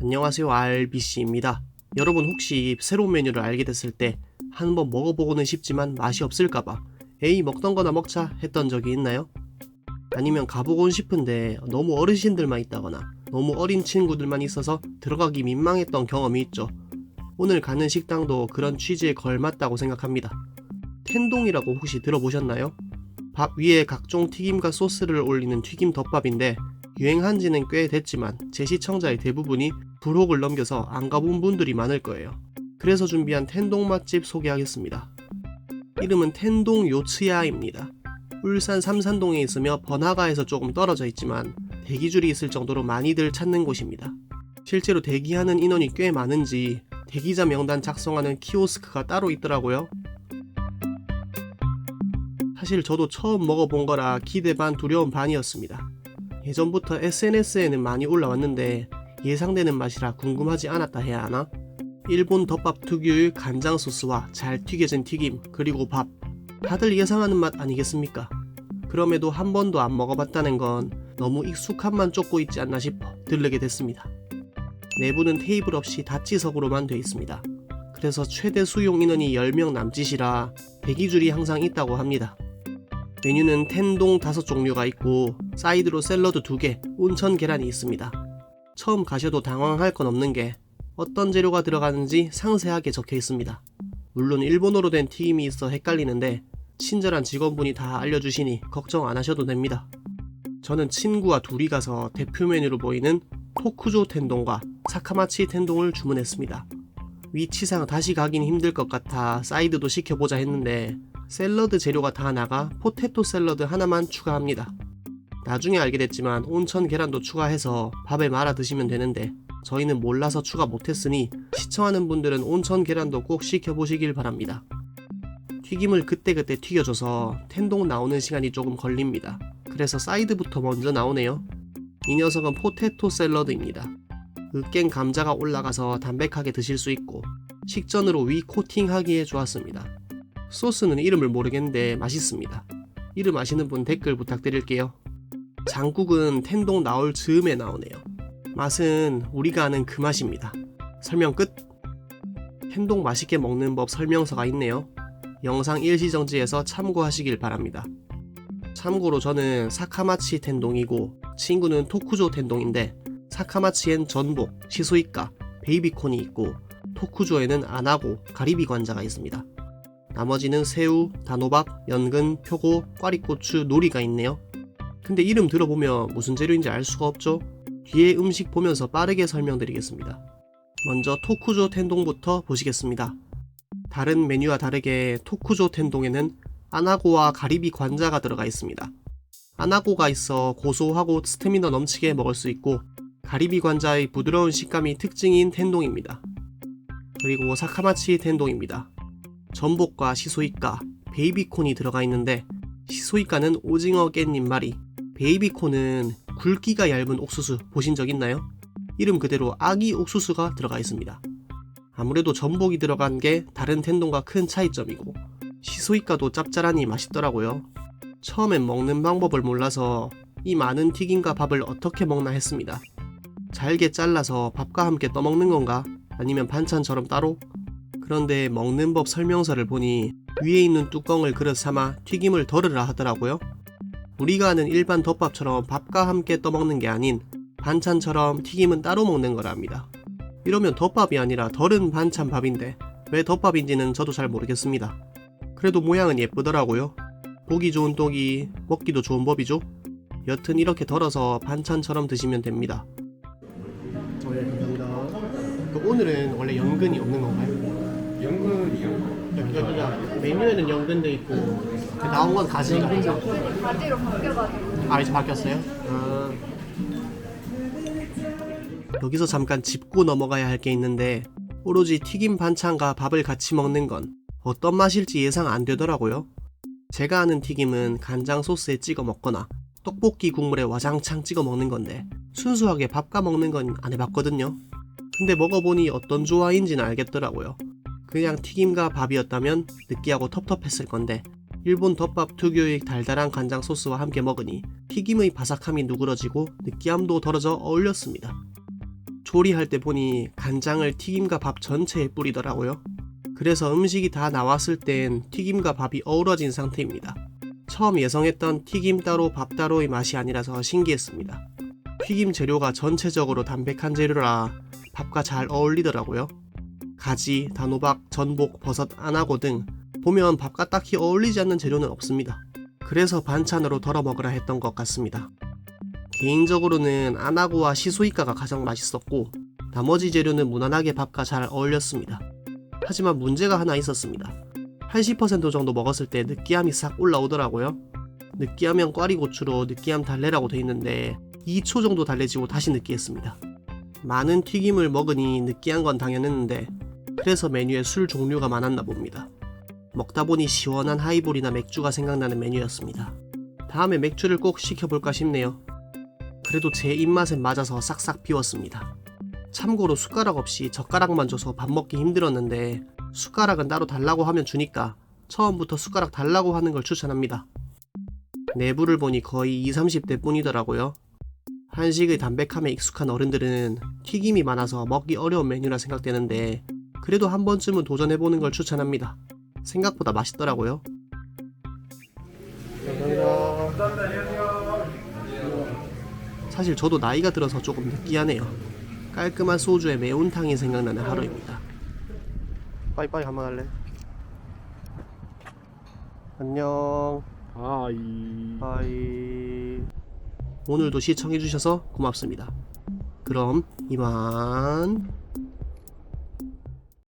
안녕하세요, RBC입니다. 여러분 혹시 새로운 메뉴를 알게 됐을 때 한번 먹어보고는 싶지만 맛이 없을까봐 에이 먹던 거나 먹자 했던 적이 있나요? 아니면 가보곤 싶은데 너무 어르신들만 있다거나 너무 어린 친구들만 있어서 들어가기 민망했던 경험이 있죠. 오늘 가는 식당도 그런 취지에 걸맞다고 생각합니다. 텐동이라고 혹시 들어보셨나요? 밥 위에 각종 튀김과 소스를 올리는 튀김 덮밥인데 유행한 지는 꽤 됐지만 제 시청자의 대부분이 불혹을 넘겨서 안 가본 분들이 많을 거예요. 그래서 준비한 텐동 맛집 소개하겠습니다. 이름은 텐동 요츠야입니다. 울산 삼산동에 있으며 번화가에서 조금 떨어져 있지만 대기줄이 있을 정도로 많이들 찾는 곳입니다. 실제로 대기하는 인원이 꽤 많은지 대기자 명단 작성하는 키오스크가 따로 있더라고요. 사실 저도 처음 먹어본 거라 기대 반 두려움 반이었습니다. 예전부터 SNS에는 많이 올라왔는데 예상되는 맛이라 궁금하지 않았다 해야 하나? 일본 덮밥 특유의 간장 소스와 잘 튀겨진 튀김 그리고 밥, 다들 예상하는 맛 아니겠습니까? 그럼에도 한 번도 안 먹어봤다는 건 너무 익숙함만 쫓고 있지 않나 싶어 들르게 됐습니다. 내부는 테이블 없이 다찌석으로만 돼 있습니다. 그래서 최대 수용 인원이 10명 남짓이라 대기줄이 항상 있다고 합니다. 메뉴는 텐동 5종류가 있고 사이드로 샐러드 2개, 온천 계란이 있습니다. 처음 가셔도 당황할 건 없는 게 어떤 재료가 들어가는지 상세하게 적혀 있습니다. 물론 일본어로 된 튀김이 있어 헷갈리는데 친절한 직원분이 다 알려주시니 걱정 안 하셔도 됩니다. 저는 친구와 둘이 가서 대표 메뉴로 보이는 토쿠조 텐동과 사카마치 텐동을 주문했습니다. 위치상 다시 가긴 힘들 것 같아 사이드도 시켜보자 했는데 샐러드 재료가 다 나가 포테토 샐러드 하나만 추가합니다. 나중에 알게 됐지만 온천 계란도 추가해서 밥에 말아 드시면 되는데 저희는 몰라서 추가 못했으니 시청하는 분들은 온천 계란도 꼭 시켜보시길 바랍니다. 튀김을 그때그때 튀겨줘서 텐동 나오는 시간이 조금 걸립니다. 그래서 사이드부터 먼저 나오네요. 이 녀석은 포테토 샐러드입니다. 으깬 감자가 올라가서 담백하게 드실 수 있고 식전으로 위 코팅하기에 좋았습니다. 소스는 이름을 모르겠는데 맛있습니다. 이름 아시는 분 댓글 부탁드릴게요. 장국은 텐동 나올 즈음에 나오네요. 맛은 우리가 아는 그 맛입니다. 설명 끝! 텐동 맛있게 먹는 법 설명서가 있네요. 영상 일시정지해서 참고하시길 바랍니다. 참고로 저는 사카마치 텐동이고 친구는 토쿠조 텐동인데 사카마치엔 전복, 시소이카, 베이비콘이 있고 토쿠조에는 안하고 가리비 관자가 있습니다. 나머지는 새우, 단호박, 연근, 표고, 꽈리고추, 노리가 있네요. 근데 이름 들어보면 무슨 재료인지 알 수가 없죠? 뒤에 음식 보면서 빠르게 설명드리겠습니다. 먼저 토쿠조 텐동부터 보시겠습니다. 다른 메뉴와 다르게 토쿠조 텐동에는 안하고와 가리비 관자가 들어가 있습니다. 안하고가 있어 고소하고 스태미너 넘치게 먹을 수 있고 가리비 관자의 부드러운 식감이 특징인 텐동입니다. 그리고 사카마치 텐동입니다. 전복과 시소이카, 베이비콘이 들어가 있는데 시소이카는 오징어 깻잎말이, 베이비콘은 굵기가 얇은 옥수수 보신 적 있나요? 이름 그대로 아기 옥수수가 들어가 있습니다. 아무래도 전복이 들어간 게 다른 텐동과 큰 차이점이고 시소이카도 짭짤하니 맛있더라고요. 처음엔 먹는 방법을 몰라서 이 많은 튀김과 밥을 어떻게 먹나 했습니다. 잘게 잘라서 밥과 함께 떠먹는 건가? 아니면 반찬처럼 따로? 그런데 먹는 법 설명서를 보니 위에 있는 뚜껑을 그릇 삼아 튀김을 덜으라 하더라고요. 우리가 아는 일반 덮밥처럼 밥과 함께 떠먹는 게 아닌 반찬처럼 튀김은 따로 먹는 거랍니다. 이러면 덮밥이 아니라 덜은 반찬 밥인데 왜 덮밥인지는 저도 잘 모르겠습니다. 그래도 모양은 예쁘더라고요. 보기 좋은 떡이 먹기도 좋은 법이죠. 여튼 이렇게 덜어서 반찬처럼 드시면 됩니다. 네, 감사합니다. 오늘은 원래 연근이 없는 건가요? 연근이요? 메뉴에는 연근도 있고 나온 건 가지가 있죠? 가지로 바뀌어가지고. 아 이제 바뀌었어요? 여기서 잠깐 짚고 넘어가야 할 게 있는데 오로지 튀김 반찬과 밥을 같이 먹는 건 어떤 맛일지 예상 안 되더라고요. 제가 아는 튀김은 간장 소스에 찍어 먹거나 떡볶이 국물에 와장창 찍어 먹는 건데 순수하게 밥과 먹는 건 안 해봤거든요. 근데 먹어보니 어떤 조화인지는 알겠더라고요. 그냥 튀김과 밥이었다면 느끼하고 텁텁했을 건데 일본 덮밥 특유의 달달한 간장 소스와 함께 먹으니 튀김의 바삭함이 누그러지고 느끼함도 덜어져 어울렸습니다. 조리할 때 보니 간장을 튀김과 밥 전체에 뿌리더라고요. 그래서 음식이 다 나왔을 땐 튀김과 밥이 어우러진 상태입니다. 처음 예상했던 튀김 따로 밥 따로의 맛이 아니라서 신기했습니다. 튀김 재료가 전체적으로 담백한 재료라 밥과 잘 어울리더라고요. 가지, 단호박, 전복, 버섯, 안하고 등 보면 밥과 딱히 어울리지 않는 재료는 없습니다. 그래서 반찬으로 덜어 먹으라 했던 것 같습니다. 개인적으로는 안하고와 시소이카가 가장 맛있었고 나머지 재료는 무난하게 밥과 잘 어울렸습니다. 하지만 문제가 하나 있었습니다. 80% 정도 먹었을 때 느끼함이 싹 올라오더라고요. 느끼하면 꽈리고추로 느끼함 달래라고 돼 있는데 2초 정도 달래지고 다시 느끼했습니다. 많은 튀김을 먹으니 느끼한 건 당연했는데 그래서 메뉴에 술 종류가 많았나 봅니다. 먹다 보니 시원한 하이볼이나 맥주가 생각나는 메뉴였습니다. 다음에 맥주를 꼭 시켜볼까 싶네요. 그래도 제 입맛엔 맞아서 싹싹 비웠습니다. 참고로 숟가락 없이 젓가락만 줘서 밥 먹기 힘들었는데 숟가락은 따로 달라고 하면 주니까 처음부터 숟가락 달라고 하는 걸 추천합니다. 내부를 보니 거의 20, 30대 뿐이더라고요. 한식의 담백함에 익숙한 어른들은 튀김이 많아서 먹기 어려운 메뉴라 생각되는데 그래도 한 번쯤은 도전해보는 걸 추천합니다. 생각보다 맛있더라고요. 사실 저도 나이가 들어서 조금 느끼하네요. 깔끔한 소주에 매운탕이 생각나는 하루입니다. 빠이빠이 한번 할래? 안녕. 바이. 오늘도 시청해주셔서 고맙습니다. 그럼 이만.